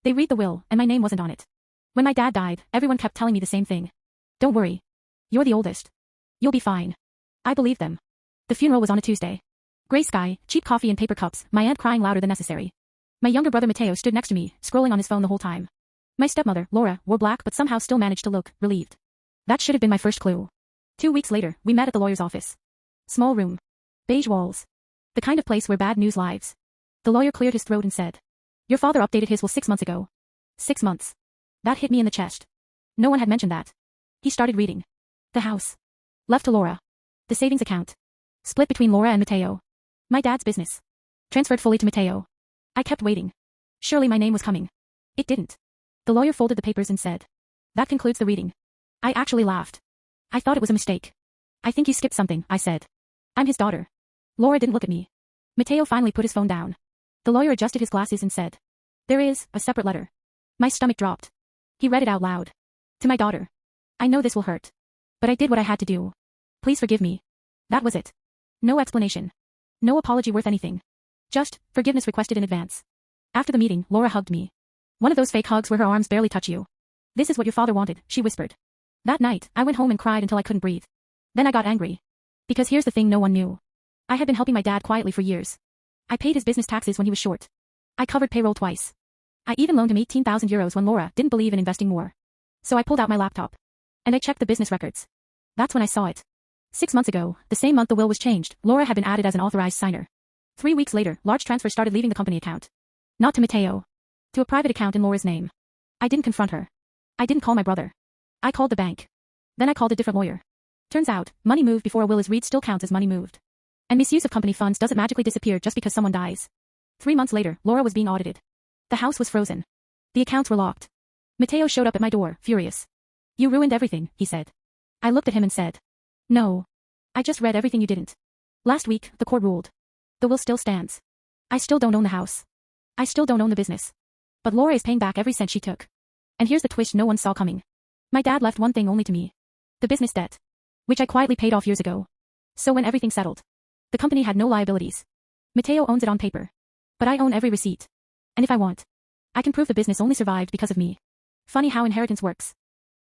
They read the will, and my name wasn't on it. When my dad died, everyone kept telling me the same thing. Don't worry. You're the oldest. You'll be fine. I believed them. The funeral was on a Tuesday. Gray sky, cheap coffee and paper cups, my aunt crying louder than necessary. My younger brother Mateo stood next to me, scrolling on his phone the whole time. My stepmother, Laura, wore black but somehow still managed to look relieved. That should have been my first clue. 2 weeks later, we met at the lawyer's office. Small room. Beige walls. The kind of place where bad news lives. The lawyer cleared his throat and said, "Your father updated his will 6 months ago." 6 months. That hit me in the chest. No one had mentioned that. He started reading. The house. Left to Laura. The savings account. Split between Laura and Mateo. My dad's business. Transferred fully to Mateo. I kept waiting. Surely my name was coming. It didn't. The lawyer folded the papers and said, "That concludes the reading." I actually laughed. I thought it was a mistake. "I think you skipped something," I said. "I'm his daughter." Laura didn't look at me. Mateo finally put his phone down. The lawyer adjusted his glasses and said, "There is a separate letter." My stomach dropped. He read it out loud. "To my daughter. I know this will hurt. But I did what I had to do. Please forgive me." That was it. No explanation. No apology worth anything. Just, forgiveness requested in advance. After the meeting, Laura hugged me. One of those fake hugs where her arms barely touch you. "This is what your father wanted," she whispered. That night, I went home and cried until I couldn't breathe. Then I got angry. Because here's the thing no one knew. I had been helping my dad quietly for years. I paid his business taxes when he was short. I covered payroll twice. I even loaned him 18,000 euros when Laura didn't believe in investing more. So I pulled out my laptop. And I checked the business records. That's when I saw it. 6 months ago, the same month the will was changed, Laura had been added as an authorized signer. 3 weeks later, large transfers started leaving the company account. Not to Mateo. To a private account in Laura's name. I didn't confront her. I didn't call my brother. I called the bank. Then I called a different lawyer. Turns out, money moved before a will is read still counts as money moved. And misuse of company funds doesn't magically disappear just because someone dies. 3 months later, Laura was being audited. The house was frozen. The accounts were locked. Mateo showed up at my door, furious. "You ruined everything," he said. I looked at him and said, "No. I just read everything you didn't. Last week, the court ruled. The will still stands. I still don't own the house. I still don't own the business. But Laura is paying back every cent she took. And here's the twist no one saw coming. My dad left one thing only to me. The business debt. Which I quietly paid off years ago. So when everything settled, the company had no liabilities. Mateo owns it on paper. But I own every receipt. And if I want, I can prove the business only survived because of me. Funny how inheritance works.